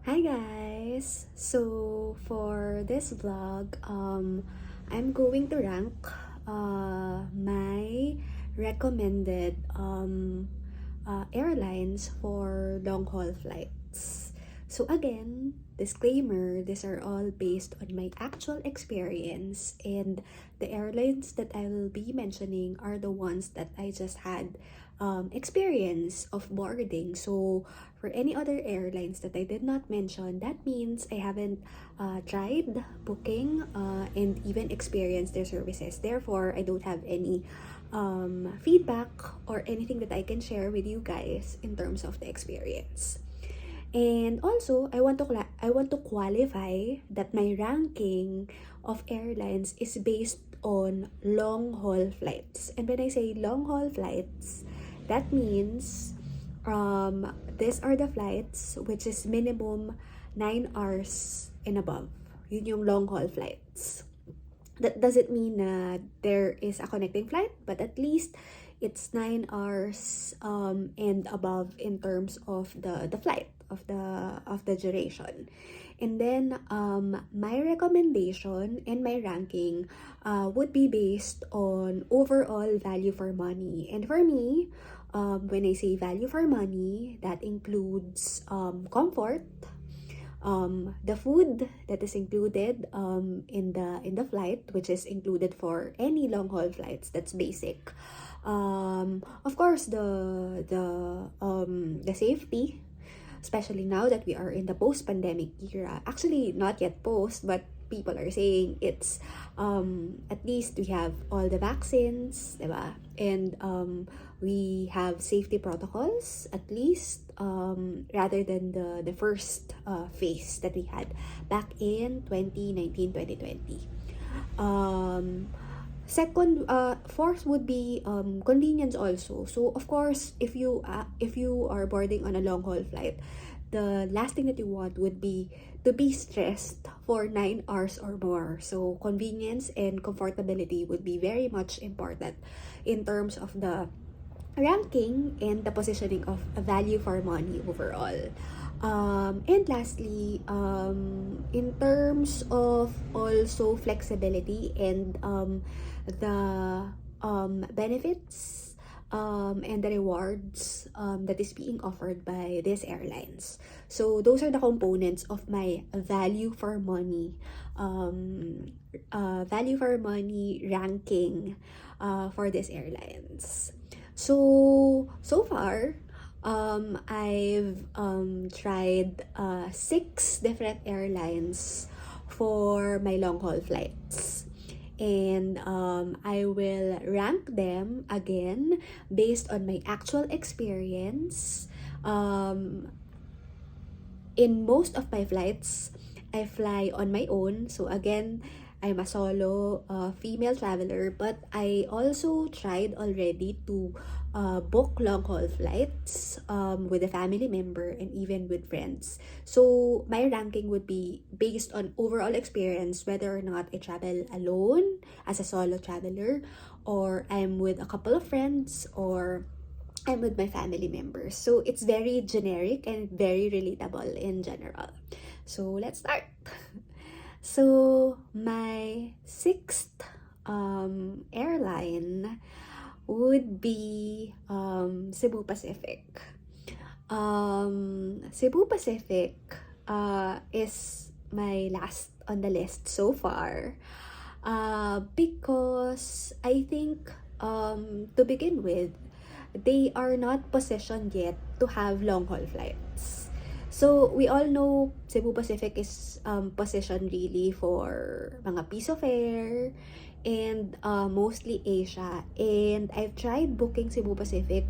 Hi guys! So for this vlog, I'm going to rank my recommended airlines for long haul flights. So again, disclaimer, these are all based on my actual experience, and the airlines that I will be mentioning are the ones that I just had experience of boarding. So for any other airlines that I did not mention, that means I haven't tried booking and even experienced their services. Therefore, I don't have any feedback or anything that I can share with you guys in terms of the experience. And also, I want to qualify that my ranking of airlines is based on long haul flights. And when I say long haul flights, that means these are the flights which is minimum 9 hours and above. Yun yung long haul flights. That doesn't mean na there is a connecting flight, but at least it's 9 hours and above in terms of the flight of the duration. And then my recommendation and my ranking would be based on overall value for money. And for me, when I say value for money, that includes comfort, the food that is included in the flight, which is included for any long haul flights, that's basic. Of course, the safety, especially now that we are in the post-pandemic era. Actually, not yet post, but people are saying it's at least we have all the vaccines, diba? And we have safety protocols at least, rather than the first phase that we had back in 2019, 2020. Second, fourth would be convenience also. So of course, if you are boarding on a long haul flight, the last thing that you want would be to be stressed for 9 hours or more. So convenience and comfortability would be very much important in terms of the ranking and the positioning of value for money overall. And lastly, in terms of also flexibility and the benefits and the rewards that is being offered by these airlines. So those are the components of my value for money ranking for these airlines. So far, I've tried 6 different airlines for my long haul flights. And I will rank them again based on my actual experience. In most of my flights, I fly on my own. So again, I'm a solo female traveler, but I also tried already to book long haul flights with a family member and even with friends. So my ranking would be based on overall experience, whether or not I travel alone as a solo traveler, or I'm with a couple of friends, or I'm with my family members. So it's very generic and very relatable in general. So let's start. So my sixth airline would be Cebu Pacific. Cebu Pacific is my last on the list so far, because I think, to begin with, they are not positioned yet to have long haul flights. So we all know Cebu Pacific is positioned really for mga piso fare and mostly Asia. And I've tried booking Cebu Pacific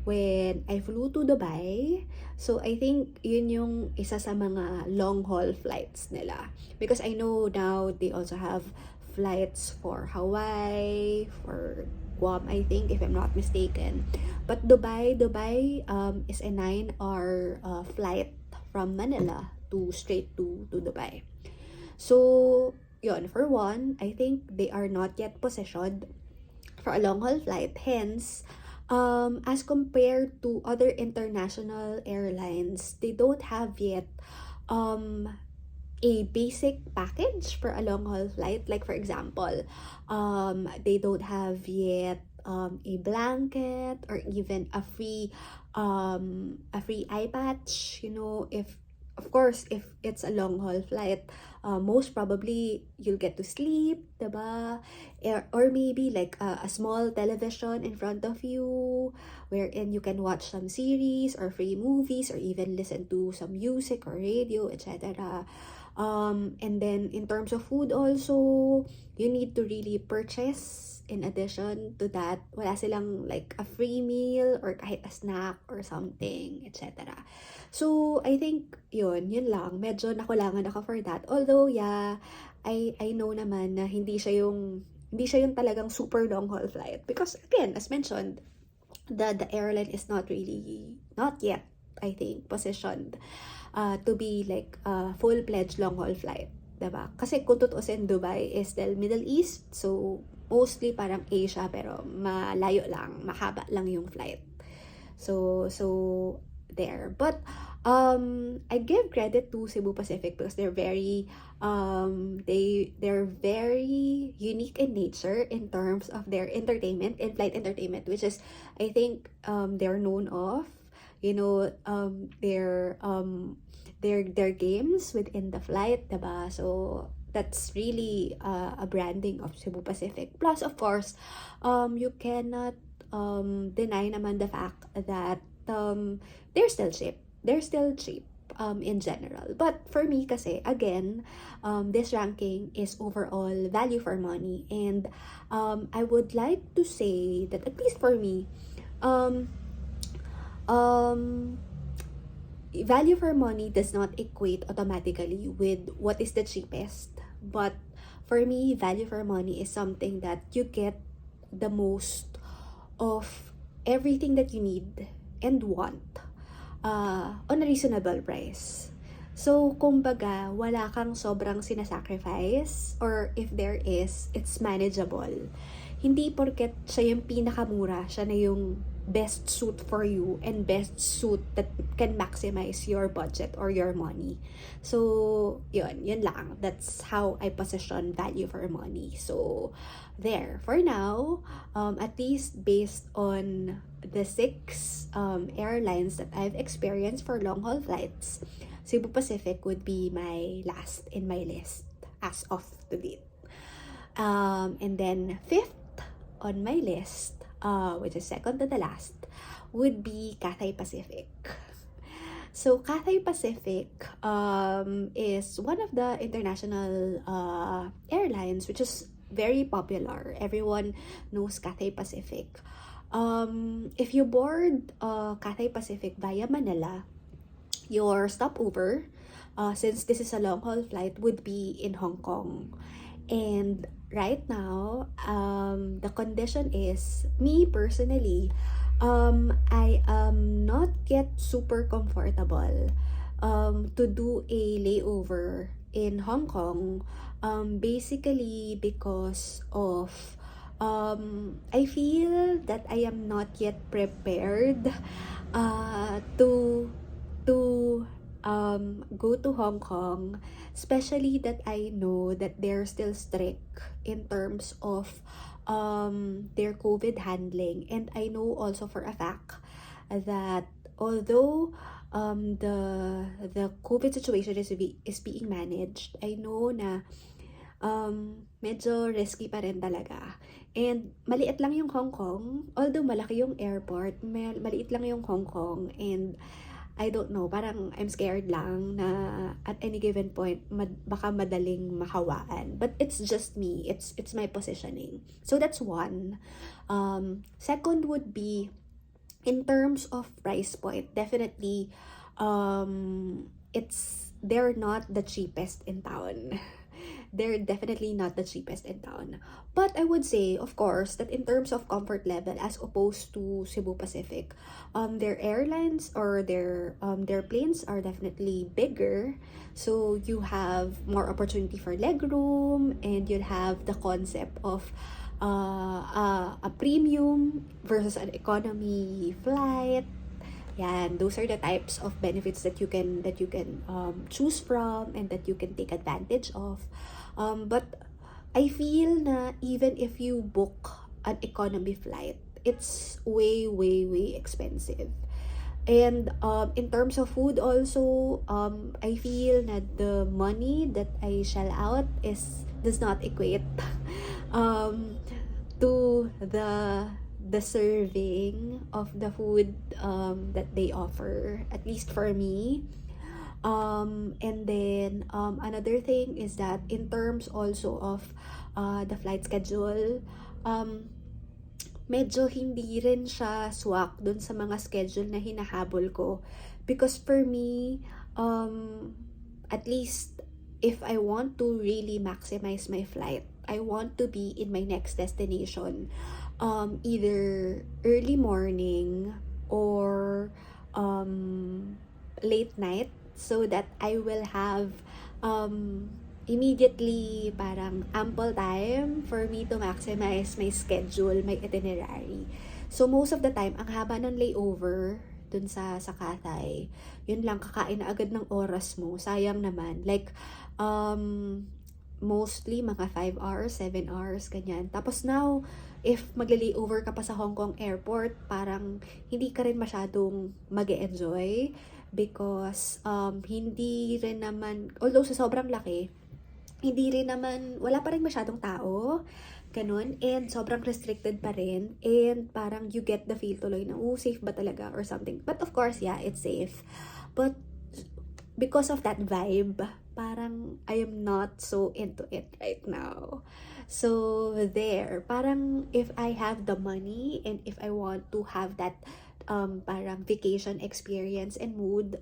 when I flew to Dubai. So I think yun yung isa sa mga long haul flights nila. Because I know now they also have flights for Hawaii, for Guam, I think, if I'm not mistaken. But Dubai is a 9-hour flight from Manila to straight to Dubai. So, yun, for one, I think they are not yet positioned for a long haul flight. Hence, As compared to other international airlines, they don't have yet um, a basic package for a long haul flight. Like for example, they don't have yet a blanket or even a free eye patch. You know, if of course if it's a long haul flight, most probably you'll get to sleep, diba? Or maybe like a small television in front of you wherein you can watch some series or free movies or even listen to some music or radio, etc. And then in terms of food also, you need to really purchase in addition to that. Wala silang like a free meal or kahit a snack or something, etc. So, I think yun lang. Medyo nakulangan ako for that. Although, yeah, I know naman na hindi siya yung talagang super long haul flight. Because again, as mentioned, the airline is not yet, I think, positioned to be like a full-fledged long-haul flight. Diba? Kasi kung tutuusin, Dubai is still Middle East. So, mostly parang Asia, pero malayo lang, mahaba lang yung flight. So there. But, I give credit to Cebu Pacific because they're very unique in nature in terms of their entertainment, in-flight entertainment, which is, I think, they're known of. You know, their games within the flight, diba? So that's really a branding of Cebu Pacific. Plus, of course, you cannot deny naman the fact that they're still cheap. They're still cheap in general. But for me kasi, again, this ranking is overall value for money. And I would like to say that, at least for me, value for money does not equate automatically with what is the cheapest. But for me, value for money is something that you get the most of everything that you need and want on a reasonable price. So, kumbaga, wala kang sobrang sinasacrifice, or if there is, it's manageable. Hindi porket siya yung pinakamura, siya na yung best suit for you and best suit that can maximize your budget or your money. So, yun lang. That's how I position value for money. So, there. For now, at least based on the 6 airlines that I've experienced for long-haul flights, Cebu Pacific would be my last in my list as of the date. And then 5th on my list, which is second to the last, would be Cathay Pacific. So Cathay Pacific is one of the international airlines which is very popular. Everyone knows Cathay Pacific. If you board Cathay Pacific via Manila, your stopover, since this is a long-haul flight, would be in Hong Kong. And right now, the condition is, me personally, I am not yet super comfortable to do a layover in Hong Kong, basically because of I feel that I am not yet prepared to go to Hong Kong, especially that I know that they're still strict in terms of their COVID handling. And I know also for a fact that although the COVID situation is being managed, I know na medyo risky pa rin talaga. And maliit lang yung Hong Kong, although malaki yung airport, maliit lang yung Hong Kong, and I don't know, parang I'm scared lang na at any given point baka madaling makawaan. But it's just me. It's my positioning. So that's one. Second would be, in terms of price point, definitely they're not the cheapest in town. They're definitely not the cheapest in town. But I would say, of course, that in terms of comfort level, as opposed to Cebu Pacific, their airlines or their planes are definitely bigger. So you have more opportunity for legroom, and you'll have the concept of a premium versus an economy flight. Yan, those are the types of benefits that you can choose from and that you can take advantage of. But I feel na even if you book an economy flight, it's way, way, way expensive. And in terms of food also, I feel that the money that I shell out does not equate um, to the serving of the food that they offer, at least for me. And then another thing is that in terms also of the flight schedule, um, medyo hindi rin siya swak dun sa mga schedule na hinahabol ko. Because for me, at least if I want to really maximize my flight, I want to be in my next destination either early morning or late night, so that I will have immediately parang ample time for me to maximize my schedule, my itinerary. So most of the time, ang haba ng layover dun sa Cathay, yun lang, kakain na agad ng oras mo. Sayang naman. Like, mostly mga 5 hours, 7 hours, ganyan. Tapos now, if magla-layover ka pa sa Hong Kong airport, parang hindi ka rin masyadong mag-enjoy because hindi rin naman, although sa sobrang laki, hindi rin naman, wala pa rin masyadong tao, ganun, and sobrang restricted pa rin, and parang you get the feel tuloy na, safe ba talaga, or something. But of course, yeah, it's safe. But because of that vibe, parang I am not so into it right now. So there, parang if I have the money, and if I want to have that parang vacation experience and mood,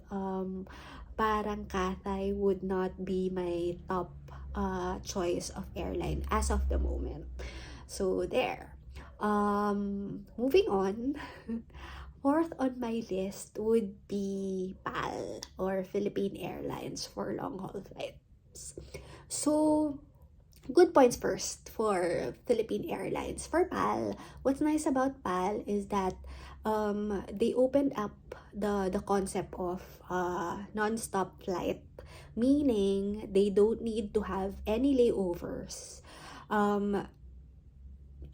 parang Cathay would not be my top choice of airline as of the moment. So there. Moving on. Fourth on my list would be PAL, or Philippine Airlines, for long haul flights. So good points first for Philippine Airlines. For PAL, what's nice about PAL is that they opened up the concept of non-stop flight, meaning they don't need to have any layovers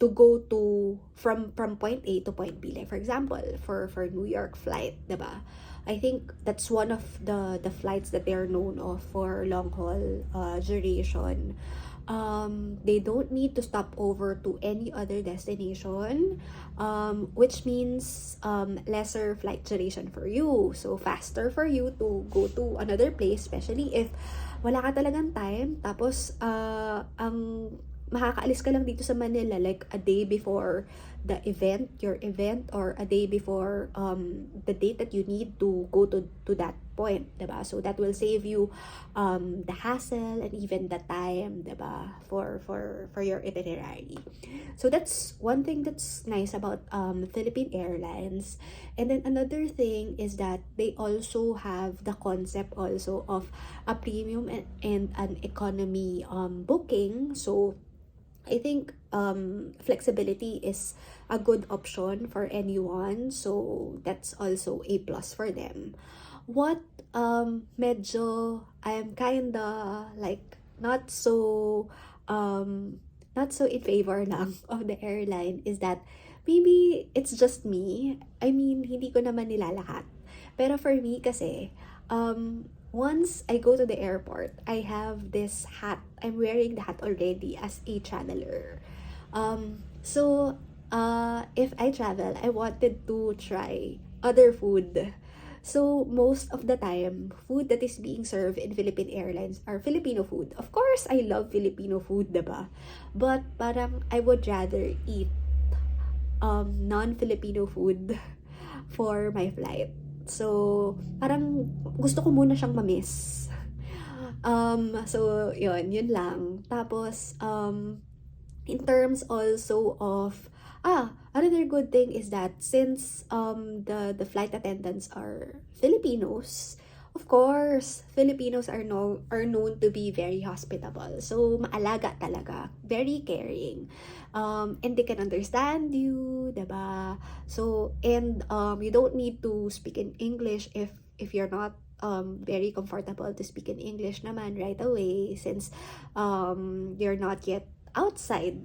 to go to from point A to point B. Like for example, for New York flight, diba? I think that's one of the flights that they are known of for long haul duration. They don't need to stop over to any other destination, which means lesser flight duration for you. So faster for you to go to another place, especially if wala ka talagang time, tapos ang makakaalis ka lang dito sa Manila like a day before your event, or a day before the date that you need to go to that point, diba? So that will save you the hassle and even the time, diba, for your itinerary. So that's one thing that's nice about Philippine Airlines. And then another thing is that they also have the concept also of a premium and an economy booking. So I think flexibility is a good option for anyone, so that's also a plus for them. What medyo I'm kinda like not so in favor lang of the airline is that maybe it's just me. I mean, hindi ko naman nilalahat. Pero for me kasi, once I go to the airport, I have this hat. I'm wearing the hat already as a traveler. So if I travel, I wanted to try other food. So most of the time, food that is being served in Philippine Airlines are Filipino food. Of course, I love Filipino food, diba? But parang I would rather eat non-Filipino food for my flight. So, parang gusto ko muna siyang ma-miss. So, yun lang. Tapos, in terms also of, another good thing is that since the flight attendants are Filipinos, Of course, Filipinos are known to be very hospitable. So, maalaga talaga. Very caring. And they can understand you, diba? So, and you don't need to speak in English if you're not very comfortable to speak in English naman right away, since you're not yet outside,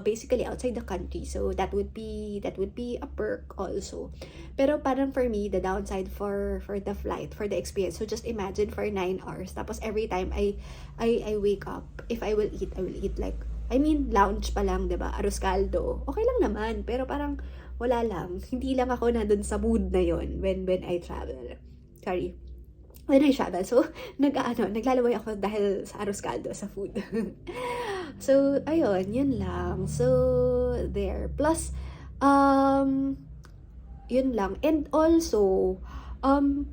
basically outside the country. So that would be a perk also. Pero parang for me, the downside for the flight, for the experience. So just imagine for 9 hours. Tapos every time I wake up, if I will eat like, I mean, lounge pa lang, 'di ba? Arroz caldo. Okay lang naman, pero parang wala lang. Hindi lang ako na dun sa mood na yon when I travel. Sorry. When I travel. So, naglalaway ako dahil sa arroz caldo, sa food. So, ayun, yun lang. So, there. Plus, yun lang. And also,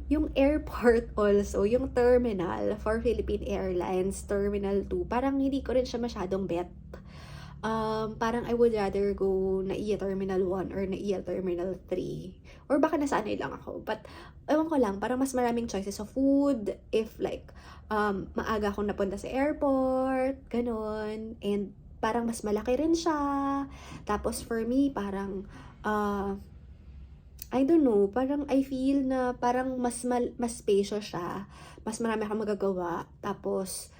yung airport also, yung terminal for Philippine Airlines, Terminal 2, parang hindi ko rin siya masyadong bet. Parang I would rather go na Terminal 1 or na Terminal 3. Or baka nasanay lang ako. But, ewan ko lang, parang mas maraming choices of food if like, maaga akong napunta sa airport, ganon. And parang mas malaki rin siya. Tapos for me, parang, I don't know, parang I feel na parang mas spacious siya. Mas marami akong magagawa. Tapos,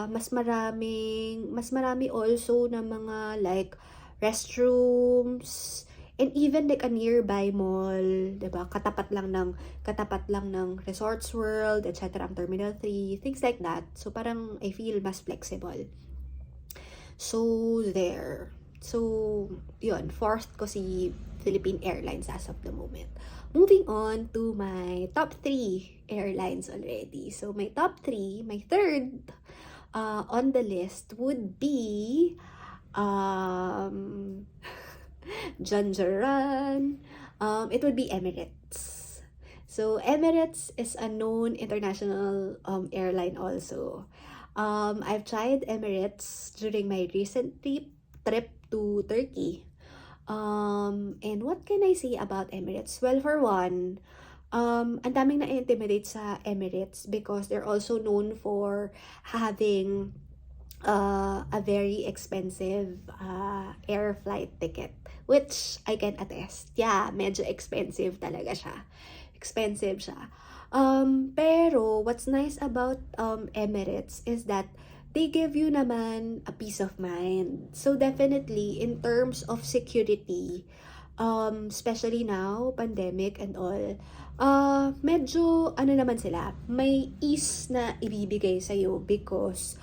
mas marami also na mga like restrooms, and even like a nearby mall, 'di ba? Katapat lang ng Resorts World, etc. ang Terminal 3, things like that. So parang I feel mas flexible. So there. So yun, fourth ko si Philippine Airlines as of the moment. Moving on to my top 3 airlines already. So my top 3, my third on the list would be Janjaran. It would be Emirates. So Emirates is a known international airline also. I've tried Emirates during my recent trip to Turkey. And what can I say about Emirates? Well, for one, ang daming na-intimidate sa Emirates because they're also known for having a very expensive air flight ticket, which I can attest. Yeah, medyo expensive talaga siya. Expensive siya. Pero what's nice about Emirates is that they give you naman a peace of mind. So definitely in terms of security, especially now, pandemic and all, medyo ano naman sila, may ease na ibibigay sa'yo because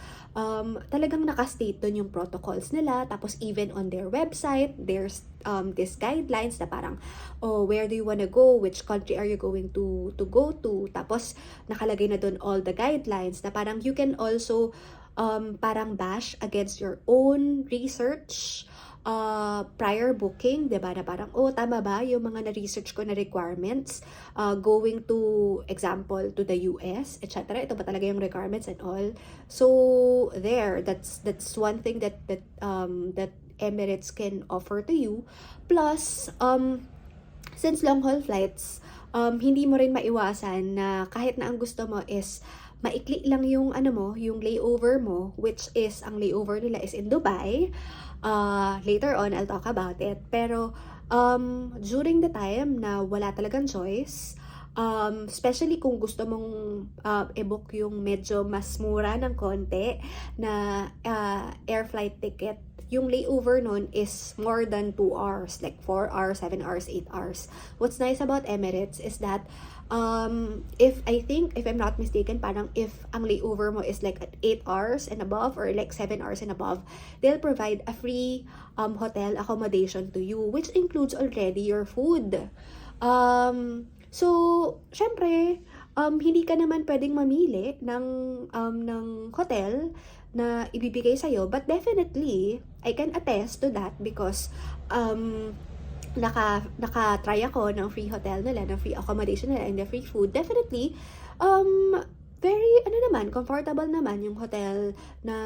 talagang nakastate doon yung protocols nila. Tapos even on their website, there's these guidelines na parang, oh, where do you wanna go? Which country are you going to go to? Tapos nakalagay na doon all the guidelines na parang you can also parang bash against your own research prior booking, 'di ba? Na parang, oh, tama ba yung mga na-research ko na requirements going to, example, to the US, etc. Ito ba talaga yung requirements and all? So there, that's one thing that Emirates can offer to you. Plus, since long haul flights, hindi mo rin maiwasan na kahit na ang gusto mo is maikli lang yung yung layover mo, which is ang layover nila is in Dubai. Later on, I'll talk about it. Pero, during the time na wala talagang choice, especially kung gusto mong i-book yung medyo mas mura ng konti na air flight ticket, yung layover nun is more than 2 hours, like 4 hours, 7 hours, 8 hours. What's nice about Emirates is that if I'm not mistaken, parang if ang layover mo is like at 8 hours and above or like 7 hours and above, they'll provide a free hotel accommodation to you, which includes already your food. So, syempre, hindi ka naman pwedeng mamili ng hotel na ibibigay sa'yo, but definitely, I can attest to that because naka-try ako ng free hotel nila, ng free accommodation nila, and the free food. Definitely, very, comfortable naman yung hotel na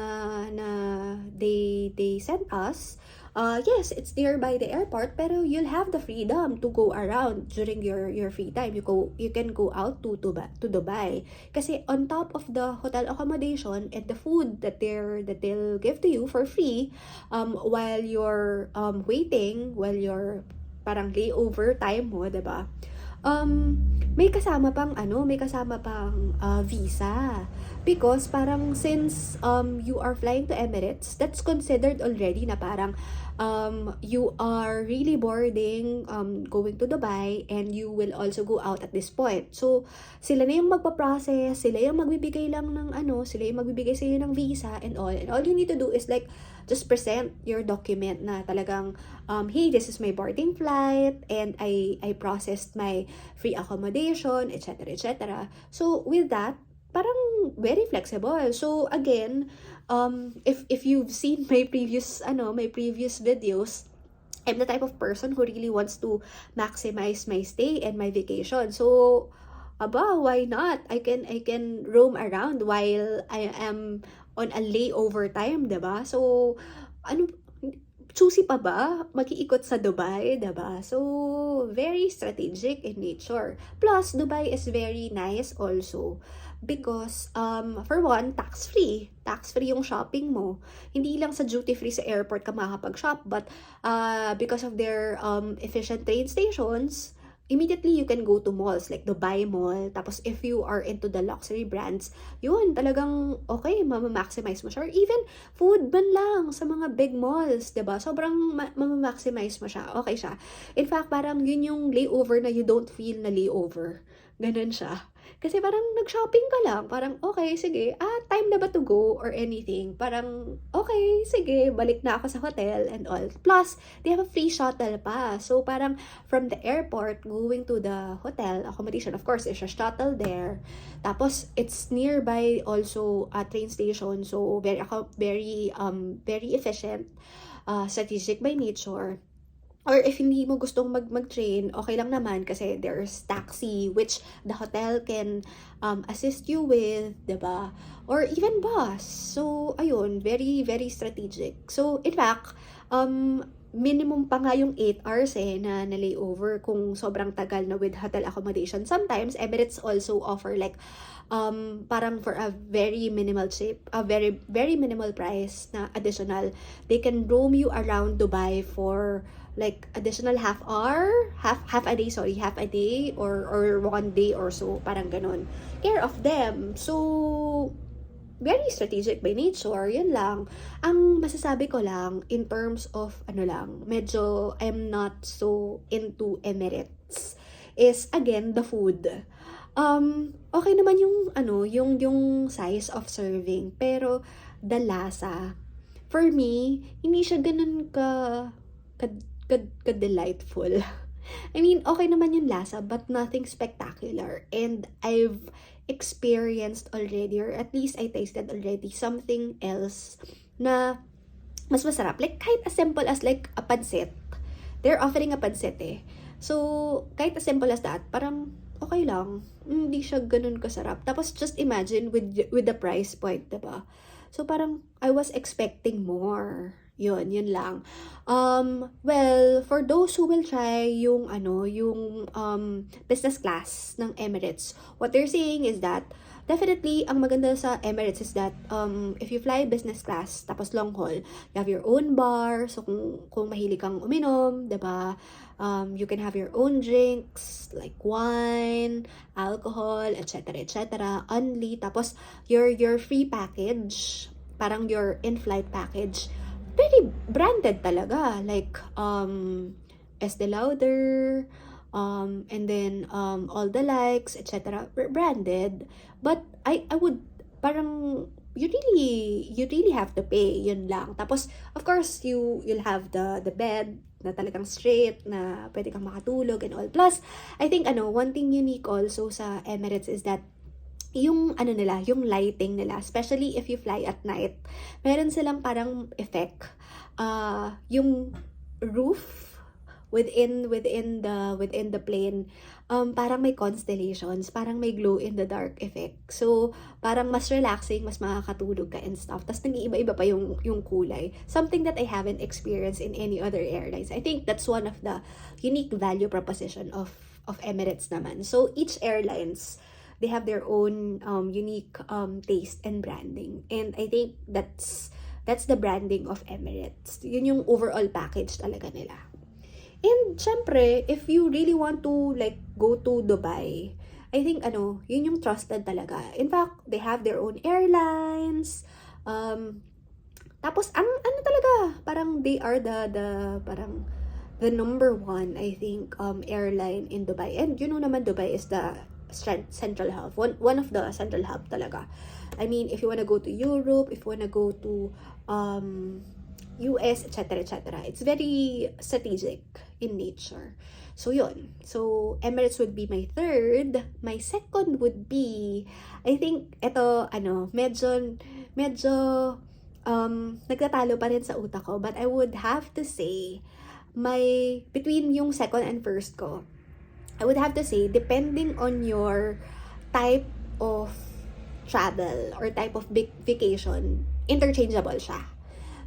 they sent us. yes, it's nearby the airport, pero you'll have the freedom to go around during your free time. You can go out to Dubai. Kasi on top of the hotel accommodation and the food that they'll give to you for free, while you're waiting, while you're parang layover time mo, 'di ba? May kasama pang visa. Because parang since you are flying to Emirates, that's considered already na parang you are really boarding going to Dubai, and you will also go out at this point. So sila na yung magpa-process, sila yung magbibigay lang ng sila yung magbibigay sa iyo ng visa and all. And all you need to do is like just present your document na talagang hey, this is my boarding flight, and I processed my free accommodation, etc., etc. So with that, parang very flexible. So again, if you've seen my previous videos, I'm the type of person who really wants to maximize my stay and my vacation. So why not? I can roam around while I am on a layover time, 'di ba? So ano, susi pa ba mag-iikot sa Dubai, 'di ba? So very strategic in nature. Plus Dubai is very nice also because for one, tax-free yung shopping mo. Hindi lang sa duty free sa airport ka makakapag-shop, but because of their efficient train stations, immediately you can go to malls like Dubai Mall. Tapos if you are into the luxury brands, yun, talagang okay, maximize mo siya. Or even food man lang sa mga big malls, 'di ba? Sobrang maximize mo siya. Okay siya. In fact, parang yun yung layover na you don't feel na layover. Ganun siya. Kasi parang nag-shopping ka lang, parang okay, sige, time na ba to go or anything? Parang okay, sige, balik na ako sa hotel and all. Plus, they have a free shuttle pa. So parang from the airport going to the hotel accommodation, of course, there's a shuttle there. Tapos it's nearby also a train station, so very efficient, strategic by nature. Or if hindi mo gustong mag-train, okay lang naman kasi there's taxi which the hotel can assist you with, 'di ba? Or even bus. So ayun, very very strategic. So in fact, minimum pa nga yung 8 hours na layover kung sobrang tagal na with hotel accommodation. Sometimes Emirates also offer like parang for a very minimal very minimal price na additional, they can roam you around Dubai for like additional half a day or 1 day or so, parang ganun. Care of them. So very strategic by nature, yun lang. Ang masasabi ko lang in terms of medyo I'm not so into Emirates is again the food. Okay naman yung size of serving, pero the lasa, for me, hindi siya ganun ka-delightful. I mean, okay naman yung lasa, but nothing spectacular. And I've experienced already, or at least I tasted already, something else na mas masarap. Like, kahit as simple as like a pancit. They're offering a pancit eh. So, kahit as simple as that, parang okay lang. Hindi siya ganun kasarap. Tapos, just imagine with the price point, diba? So, parang I was expecting more. Yun lang. Well, for those who will try yung business class ng Emirates, what they're saying is that definitely ang maganda sa Emirates is that if you fly business class tapos long haul, you have your own bar. So kung mahilig kang uminom, 'di ba? You can have your own drinks like wine, alcohol, etc., etc. Only. Tapos your free package, parang your in-flight package, very branded talaga, like Estee Lauder, and then all the likes, etc. branded. But I would parang you really have to pay, yun lang. Tapos of course you'll have the bed na talagang straight na pwede kang makatulog and all. Plus I think one thing unique also sa Emirates is that yung yung lighting nila, especially if you fly at night, meron silang parang effect. Yung roof within the plane, parang may constellations, parang may glow in the dark effect. So, parang mas relaxing, mas makakatulog ka and stuff. Tapos nag-iiba-iba pa yung kulay. Something that I haven't experienced in any other airlines. I think that's one of the unique value proposition of Emirates naman. So, each airlines, they have their own unique taste and branding. And I think that's the branding of Emirates. Yun yung overall package talaga nila. And syempre, if you really want to like go to Dubai, I think yun yung trusted talaga. In fact, they have their own airlines. Tapos ang talaga, parang they are the parang the number one, I think, airline in Dubai. And you know naman, Dubai is the central hub. One of the central hub talaga. I mean, if you wanna go to Europe, if you wanna go to US, etc., etc., it's very strategic in nature. So, yun. So, Emirates would be my third. My second would be, I think, medyo, nagtatalo pa rin sa utak ko. But I would have to say, between yung second and first ko, I would have to say, depending on your type of travel or type of vacation, interchangeable siya.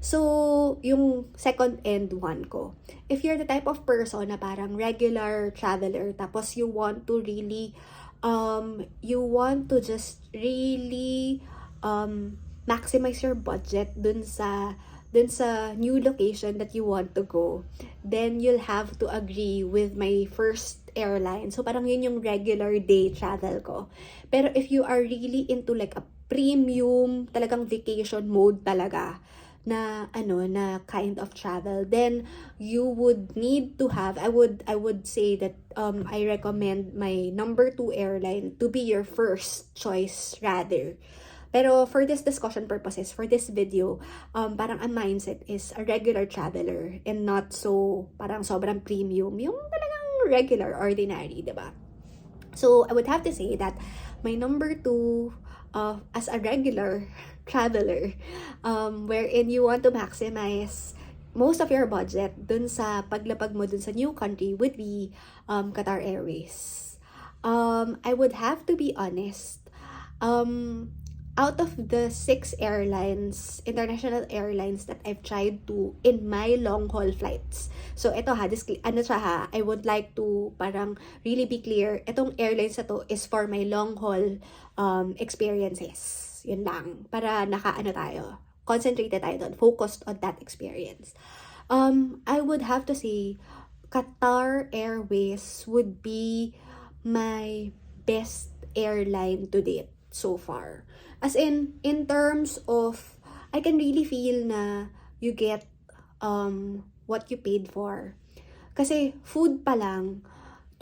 So, yung second and one ko. If you're the type of person na parang regular traveler, tapos you want to just really maximize your budget dun sa new location that you want to go, then you'll have to agree with my first airline. So, parang yun yung regular day travel ko. Pero if you are really into like a premium, talagang vacation mode talaga, na kind of travel, then you would need to have, I would say that I recommend my number 2 airline to be your first choice rather. Pero for this discussion purposes, for this video, parang ang mindset is a regular traveler and not so parang sobrang premium, yung talagang regular, ordinary, diba? So I would have to say that my number 2, as a regular traveler, wherein you want to maximize most of your budget dun sa paglapag mo dun sa new country, would be Qatar Airways. I would have to be honest, out of the 6 airlines, international airlines that I've tried to in my long haul flights. So ito I would like to parang really be clear, itong airlines na to is for my long haul experiences. Yun lang, para concentrated tayo doon, focused on that experience. I would have to say, Qatar Airways would be my best airline to date so far. As in terms of, I can really feel na you get what you paid for. Kasi food pa lang,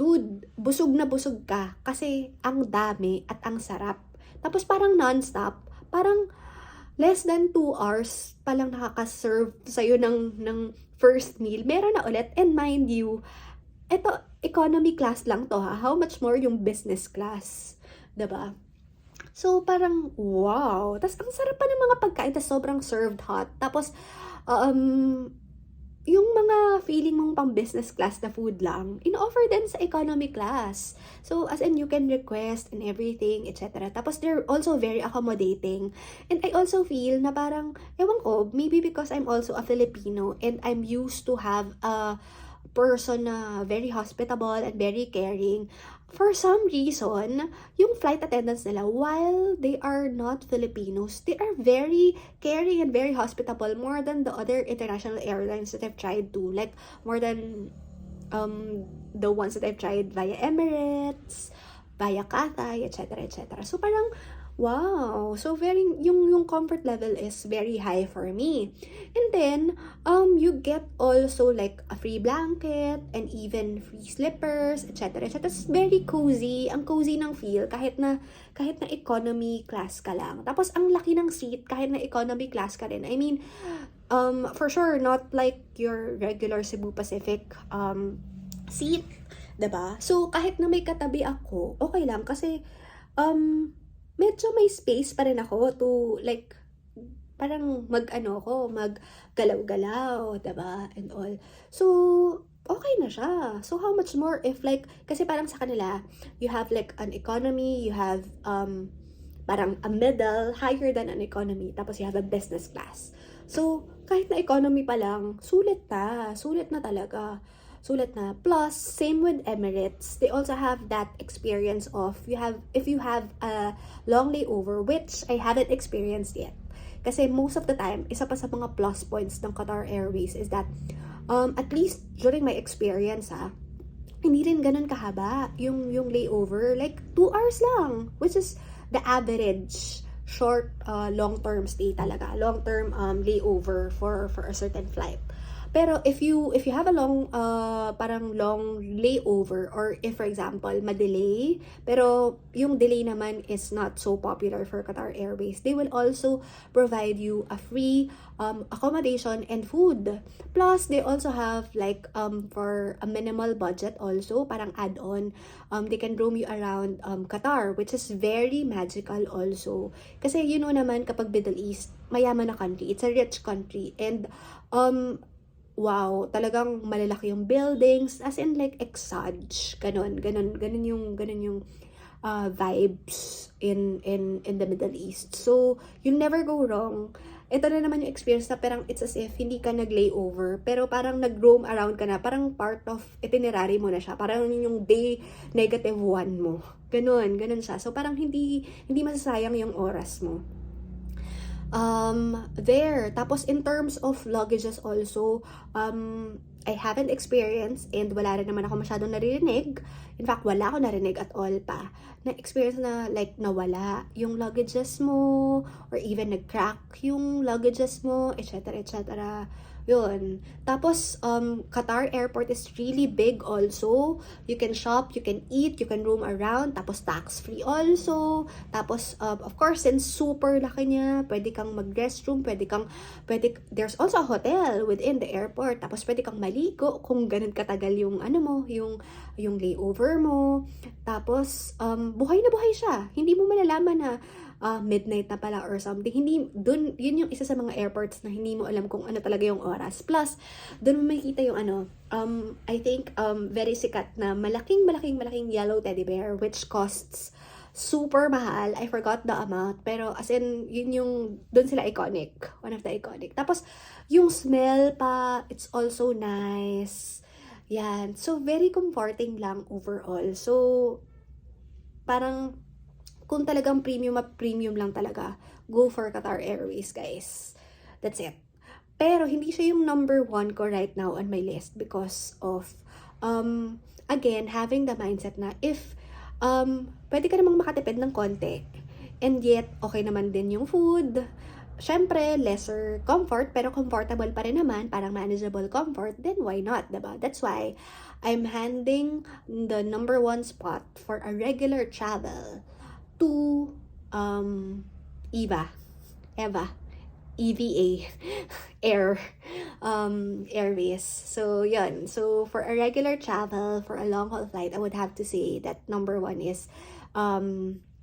dude, busog na busog ka kasi ang dami at ang sarap. Tapos parang non-stop, parang less than 2 hours palang nakaka-serve sa'yo ng first meal. Meron na ulit. And mind you, eto, economy class lang to ha. How much more yung business class? Diba? So parang, wow. Tapos ang sarap pa ng mga pagkain. Tapos sobrang served hot. Tapos, yung mga feeling mong pang business class na food lang, in-offer din sa economy class. So, as in, you can request and everything, etc. Tapos, they're also very accommodating. And I also feel na parang, ewan ko, maybe because I'm also a Filipino and I'm used to have a person na very hospitable and very caring. For some reason, yung flight attendants nila, while they are not Filipinos, they are very caring and very hospitable, more than the other international airlines that I've tried to, like more than the ones that I've tried via Emirates, via Cathay, etc., etc. So parang, wow, so very, yung comfort level is very high for me. And then, you get also like a free blanket and even free slippers, etc., etc. It's very cozy, ang cozy ng feel kahit na economy class ka lang. Tapos ang laki ng seat kahit na economy class ka rin. I mean, for sure, not like your regular Cebu Pacific seat, diba? So kahit na may katabi ako, okay lang kasi medyo may space pa rin ako to like parang maggalaw-galaw, diba? And all. So okay na siya. So, how much more if like, kasi parang sa kanila, you have like an economy, you have parang a middle, higher than an economy, tapos you have a business class. So, kahit na economy pa lang, sulit na talaga. Sulit na. Plus, same with Emirates, they also have that experience of, if you have a long layover, which I haven't experienced yet. Kasi most of the time, isa pa sa mga plus points ng Qatar Airways is that, at least during my experience hindi rin ganun kahaba yung layover. Like, 2 hours lang, which is the average short, long-term stay talaga. Long-term layover for a certain flight. Pero if you have a long parang long layover, or if for example ma-delay, pero yung delay naman is not so popular for Qatar Airways, they will also provide you a free accommodation and food. Plus they also have like for a minimal budget also, parang add-on, they can roam you around Qatar, which is very magical also. Kasi you know naman, kapag Middle East, mayaman na country, it's a rich country, and wow, talagang malalaki yung buildings, as in like exage, ganun yung vibes in the Middle East. So you'll never go wrong. Ito na naman yung experience na parang it's as if hindi ka nag-layover, pero parang nag-roam around ka na, parang part of itinerary mo na siya, parang yung day -1 mo. Ganun siya. So parang hindi masasayang yung oras mo. There. Tapos in terms of luggages also, I haven't experienced, and wala rin naman ako masyadong naririnig. In fact, wala ako narinig at all pa na experience na like nawala yung luggages mo, or even nag-crack yung luggages mo, etc. etc. Yun. Tapos, Qatar Airport is really big also. You can shop, you can eat, you can roam around. Tapos, tax-free also. Tapos, of course, since super laki niya, pwede kang mag-restroom, there's also a hotel within the airport. Tapos, pwede kang maligo kung ganun katagal yung, yung layover mo. Tapos, buhay na buhay siya. Hindi mo malalaman na, midnight na pala or something. Yun yung isa sa mga airports na hindi mo alam kung ano talaga yung oras. Plus, dun mo makikita yung I think, very sikat na malaking yellow teddy bear, which costs super mahal. I forgot the amount. Pero as in, yun yung, dun sila iconic. One of the iconic. Tapos, yung smell pa, it's also nice. Yan. So, very comforting lang overall. So, parang, kung talagang premium lang talaga, go for Qatar Airways, guys. That's it. Pero, hindi siya yung number 1 ko right now on my list because of, again, having the mindset na if, pwede ka namang makatipid ng konti, and yet, okay naman din yung food. Syempre, lesser comfort, pero comfortable pa rin naman, parang manageable comfort, then why not, diba? That's why, I'm handing the number 1 spot for a regular travel to EVA, Airways. So, yun. So, for a regular travel, for a long-haul flight, I would have to say that number 1 is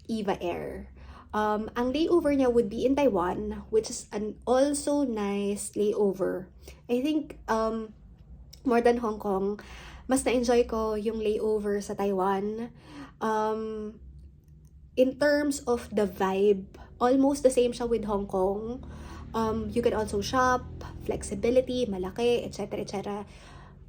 EVA Air. Ang layover niya would be in Taiwan, which is an also nice layover. I think, more than Hong Kong, mas na-enjoy ko yung layover sa Taiwan. In terms of the vibe, almost the same siya with Hong Kong. You can also shop, flexibility, malaki, etc. etc.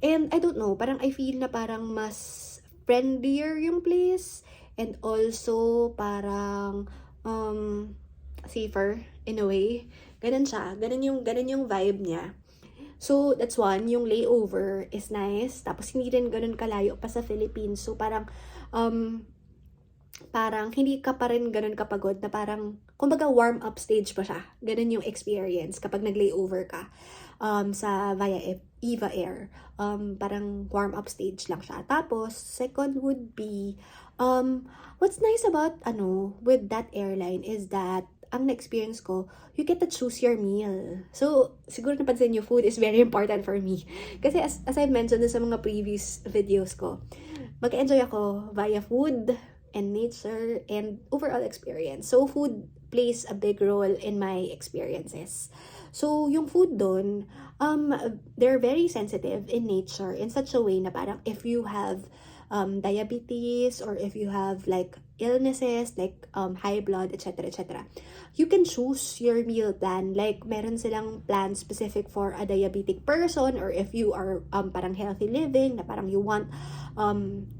And I don't know, parang I feel na parang mas friendlier yung place, and also parang safer in a way. Ganun siya, ganun yung vibe niya. So, that's one, yung layover is nice. Tapos, hindi rin ganun kalayo pa sa Philippines. So, parang hindi ka pa rin ganun kapagod, na parang, kumbaga warm up stage pa siya. Ganun yung experience kapag nag-layover ka via EVA Air. Parang warm up stage lang siya. Tapos, second would be, what's nice about, with that airline is that, ang na-experience ko, you get to choose your meal. So, siguro napansin nyo, food is very important for me. Kasi as I've mentioned sa mga previous videos ko, mag-enjoy ako via food and nature and overall experience. So, food plays a big role in my experiences. So, yung food doon, they're very sensitive in nature in such a way na parang if you have diabetes or if you have like illnesses like high blood, etc., etc., you can choose your meal plan. Like, meron silang plan specific for a diabetic person, or if you are parang healthy living, na parang you want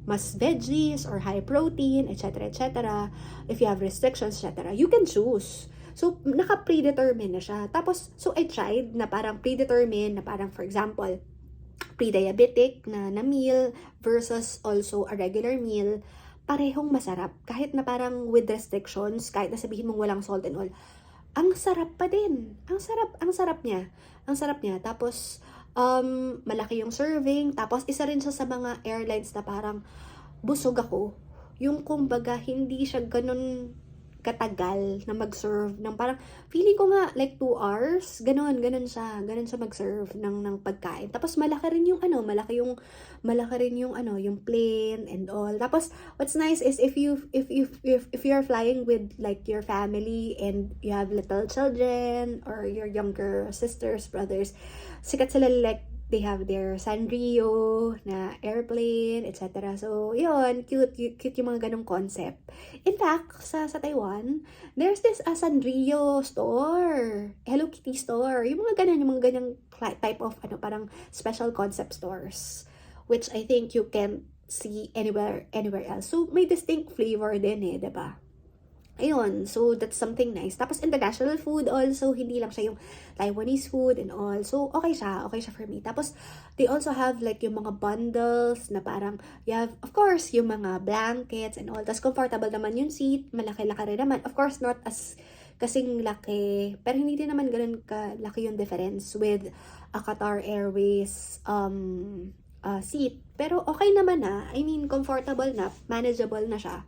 mas veggies or high protein, etc., etc., if you have restrictions, etc., you can choose. So, naka-predetermine na siya. Tapos, so I tried na parang predetermine, na parang for example, pre-diabetic na meal versus also a regular meal, parehong masarap. Kahit na parang with restrictions, kahit na sabihin mong walang salt and all, ang sarap pa din. Ang sarap niya. Ang sarap niya. Tapos, malaki yung serving. Tapos, isa rin siya sa mga airlines na parang busog ako. Yung kumbaga, hindi siya ganun katagal na mag-serve ng parang feeling ko nga like 2 hours, ganun siya mag-serve ng pagkain. Tapos malaki rin yung yung plane and all. Tapos what's nice is if you're flying with like your family and you have little children or your younger sisters, brothers, sikat sila like they have their Sanrio na airplane, etc. So, yun, cute yung mga ganong concept. In fact, sa Taiwan, there's this Sanrio store, Hello Kitty store, yung mga ganyang type of parang special concept stores, which I think you can see anywhere else. So, may distinct flavor din diba? Ayun, so that's something nice. Tapos international food also, hindi lang siya yung Taiwanese food and all. So okay siya for me. Tapos they also have like yung mga bundles na parang you have, of course, yung mga blankets and all. Tapos comfortable naman yung seat, malaki-laki rin naman. Of course, not as kasing laki, pero hindi din naman ganun kalaki yung difference with a Qatar Airways seat. Pero okay naman na. I mean, comfortable na, manageable na siya.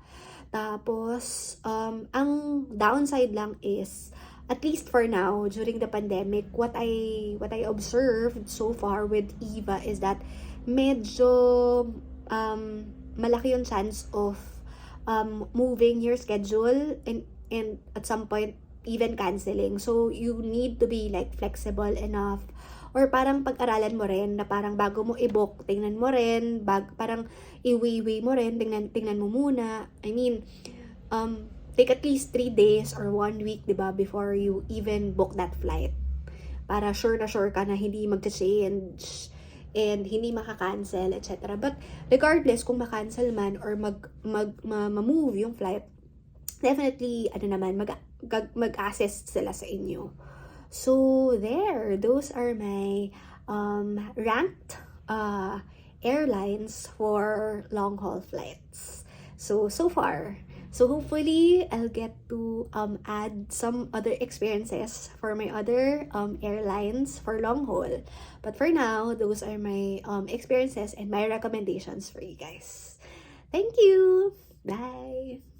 Tapos, ang downside lang is, at least for now, during the pandemic, what I observed so far with Eva is that medyo malaki yung chance of moving your schedule and at some point even canceling. So, you need to be like flexible enough, or parang pag-aralan mo rin na parang bago mo i-book, tingnan mo rin, parang i-weigh mo rin, tingnan mo muna. I mean, take at least 3 days or 1 week, diba, before you even book that flight. Para sure ka na hindi mag-change and hindi maka-cancel, etc. But regardless kung ma-cancel man or ma-move yung flight, definitely, mag-assist sila sa inyo. So, those are my ranked airlines for long-haul flights. So far. So, hopefully, I'll get to add some other experiences for my other airlines for long-haul. But for now, those are my experiences and my recommendations for you guys. Thank you! Bye!